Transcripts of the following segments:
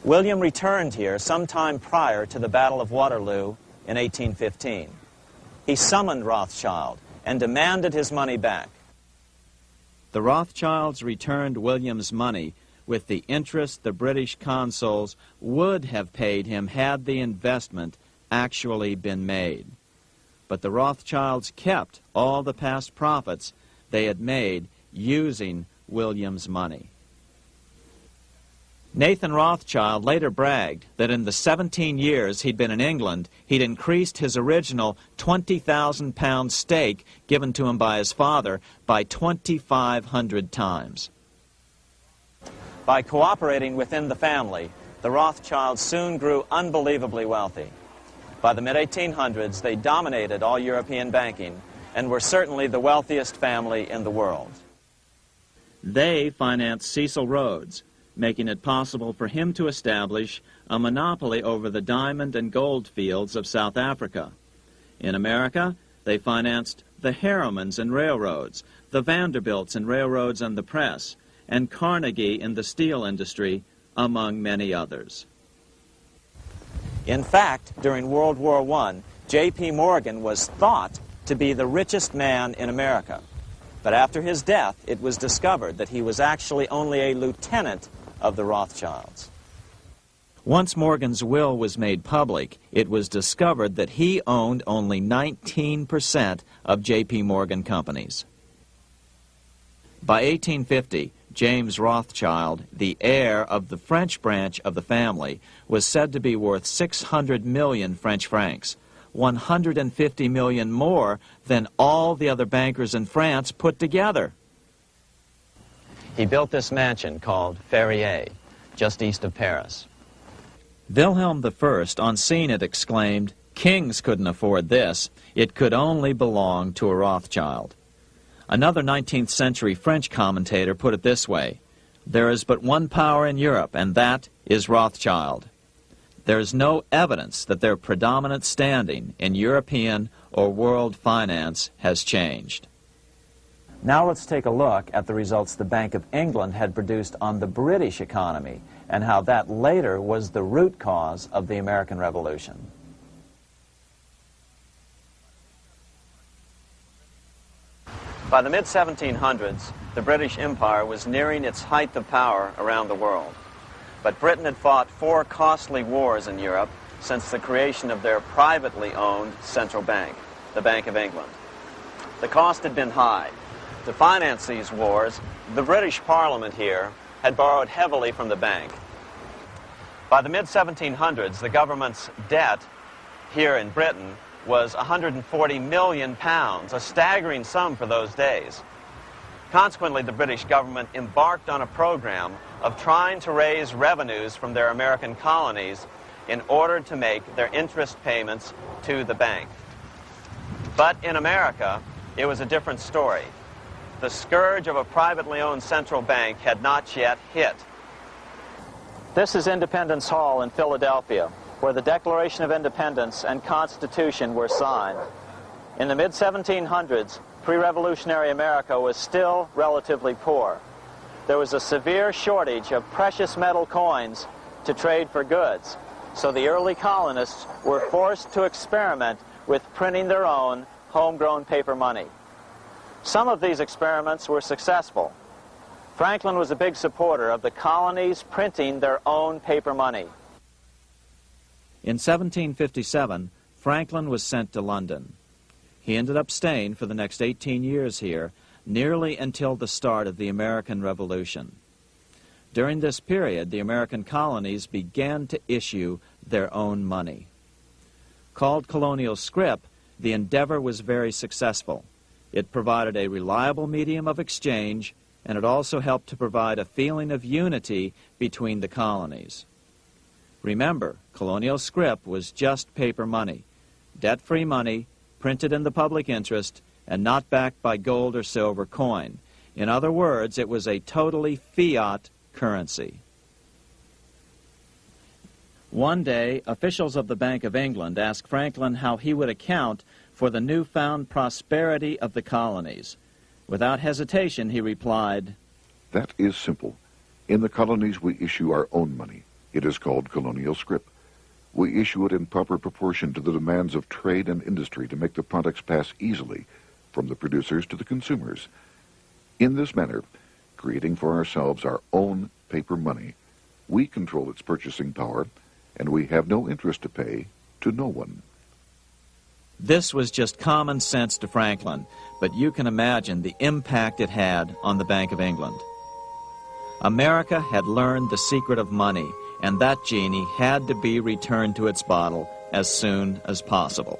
William returned here sometime prior to the Battle of Waterloo in 1815. He summoned Rothschild and demanded his money back. The Rothschilds returned William's money with the interest the British consuls would have paid him had the investment actually been made. But the Rothschilds kept all the past profits they had made using William's money. Nathan Rothschild later bragged that in the 17 years he'd been in England, he'd increased his original £20,000 stake given to him by his father by 2,500 times. By cooperating within the family, the Rothschilds soon grew unbelievably wealthy. By the mid-1800s, they dominated all European banking and were certainly the wealthiest family in the world. They financed Cecil Rhodes, making it possible for him to establish a monopoly over the diamond and gold fields of South Africa. In America, they financed the Harrimans and railroads, the Vanderbilts and railroads and the press, and Carnegie in the steel industry, among many others. In fact, during World War I, J.P. Morgan was thought to be the richest man in America. But after his death, it was discovered that he was actually only a lieutenant of the Rothschilds. Once Morgan's will was made public, it was discovered that he owned only 19% of J.P. Morgan companies. By 1850, James Rothschild, the heir of the French branch of the family, was said to be worth 600 million French francs, 150 million more than all the other bankers in France put together. He built this mansion called Ferrier, just east of Paris. Wilhelm I, on seeing it, exclaimed, "Kings couldn't afford this. It could only belong to a Rothschild." Another 19th century French commentator put it this way: "There is but one power in Europe, and that is Rothschild." There is no evidence that their predominant standing in European or world finance has changed. Now let's take a look at the results the Bank of England had produced on the British economy and how that later was the root cause of the American Revolution. By the mid-1700s, the British Empire was nearing its height of power around the world. But Britain had fought 4 costly wars in Europe since the creation of their privately owned central bank, the Bank of England. The cost had been high. To finance these wars, the British Parliament here had borrowed heavily from the bank. By the mid-1700s, the government's debt here in Britain was £140 million, a staggering sum for those days. Consequently, the British government embarked on a program of trying to raise revenues from their American colonies in order to make their interest payments to the bank. But in America, it was a different story. The scourge of a privately owned central bank had not yet hit. This is Independence Hall in Philadelphia, where the Declaration of Independence and Constitution were signed. In the mid-1700s, pre-revolutionary America was still relatively poor. There was a severe shortage of precious metal coins to trade for goods, so the early colonists were forced to experiment with printing their own homegrown paper money. Some of these experiments were successful. Franklin was a big supporter of the colonies printing their own paper money. In 1757, Franklin was sent to London. He ended up staying for the next 18 years here, nearly until the start of the American Revolution. During this period, the American colonies began to issue their own money. Called colonial scrip, the endeavor was very successful. It provided a reliable medium of exchange, and it also helped to provide a feeling of unity between the colonies. Remember, colonial scrip was just paper money, debt-free money, printed in the public interest, and not backed by gold or silver coin. In other words, it was a totally fiat currency. One day, officials of the Bank of England asked Franklin how he would account for the newfound prosperity of the colonies. Without hesitation, he replied, "That is simple. In the colonies, we issue our own money. It is called colonial scrip. We issue it in proper proportion to the demands of trade and industry to make the products pass easily from the producers to the consumers. In this manner, creating for ourselves our own paper money, we control its purchasing power, and we have no interest to pay to no one. This was just common sense to Franklin, but you can imagine the impact it had on the Bank of England. America had learned the secret of money, and that genie had to be returned to its bottle as soon as possible.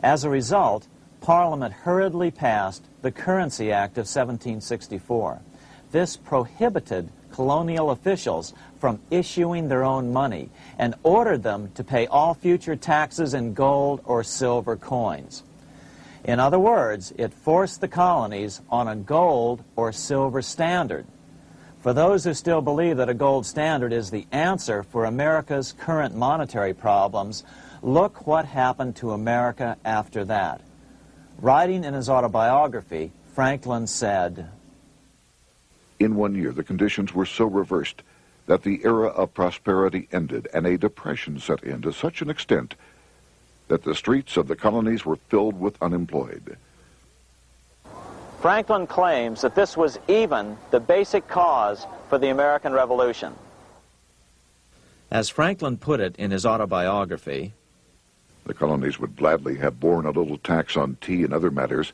As a result, Parliament hurriedly passed the Currency Act of 1764. This prohibited colonial officials from issuing their own money and ordered them to pay all future taxes in gold or silver coins. In other words, it forced the colonies on a gold or silver standard. For those who still believe that a gold standard is the answer for America's current monetary problems, look what happened to America after that. Writing in his autobiography, Franklin said, "In 1 year, the conditions were so reversed that the era of prosperity ended and a depression set in to such an extent that the streets of the colonies were filled with unemployed." Franklin claims that this was even the basic cause for the American Revolution. As Franklin put it in his autobiography, the colonies would gladly have borne a little tax on tea and other matters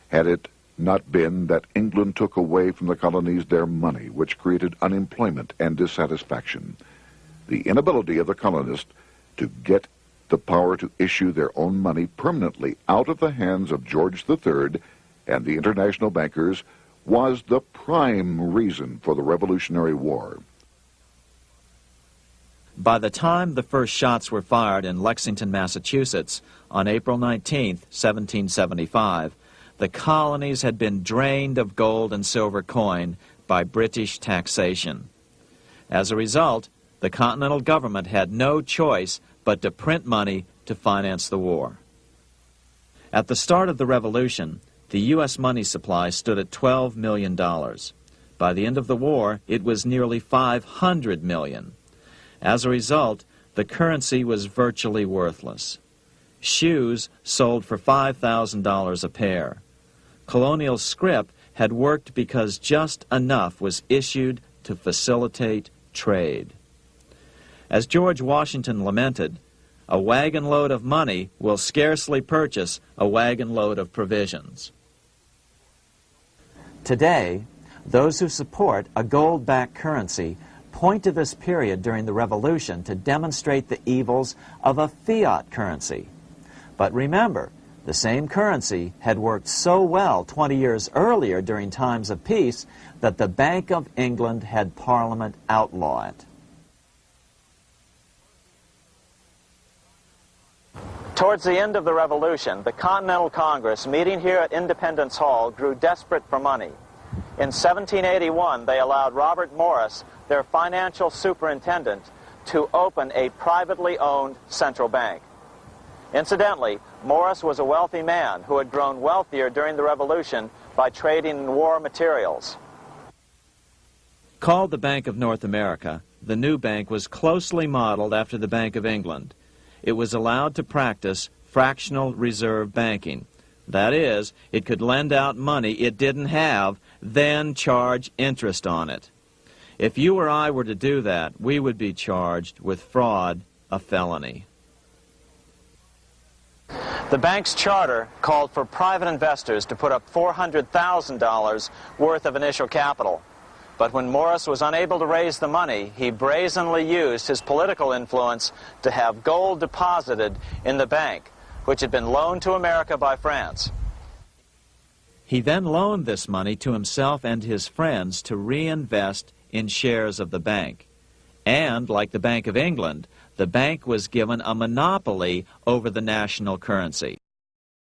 had it not been that England took away from the colonies their money, which created unemployment and dissatisfaction. The inability of the colonists to get the power to issue their own money permanently out of the hands of George III and the international bankers was the prime reason for the Revolutionary War. by the time the first shots were fired in Lexington, Massachusetts, on April 19, 1775, the colonies had been drained of gold and silver coin by British taxation. As a result, the Continental government had no choice but to print money to finance the war. At the start of the Revolution, the U.S. money supply stood at $12 million. By the end of the war, it was nearly $500 million. As a result, the currency was virtually worthless. Shoes sold for $5,000 a pair. Colonial scrip had worked because just enough was issued to facilitate trade. As George Washington lamented, a wagon load of money will scarcely purchase a wagon load of provisions. Today, those who support a gold-backed currency point to this period during the Revolution to demonstrate the evils of a fiat currency. But remember, the same currency had worked so well 20 years earlier during times of peace that the Bank of England had Parliament outlaw it. Towards the end of the Revolution, the Continental Congress, meeting here at Independence Hall, grew desperate for money. In 1781, they allowed Robert Morris, their financial superintendent, to open a privately owned central bank. Incidentally, Morris was a wealthy man who had grown wealthier during the Revolution by trading in war materials. Called the Bank of North America, the new bank was closely modeled after the Bank of England. It was allowed to practice fractional reserve banking. That is, it could lend out money it didn't have, then charge interest on it. If you or I were to do that, we would be charged with fraud, a felony. The The bank's charter called for private investors to put up $400,000 worth of initial capital. But when Morris was unable to raise the money, he brazenly used his political influence to have gold deposited in the bank, which had been loaned to America by France. He then loaned this money to himself and his friends to reinvest in shares of the bank. And, like the Bank of England, the bank was given a monopoly over the national currency.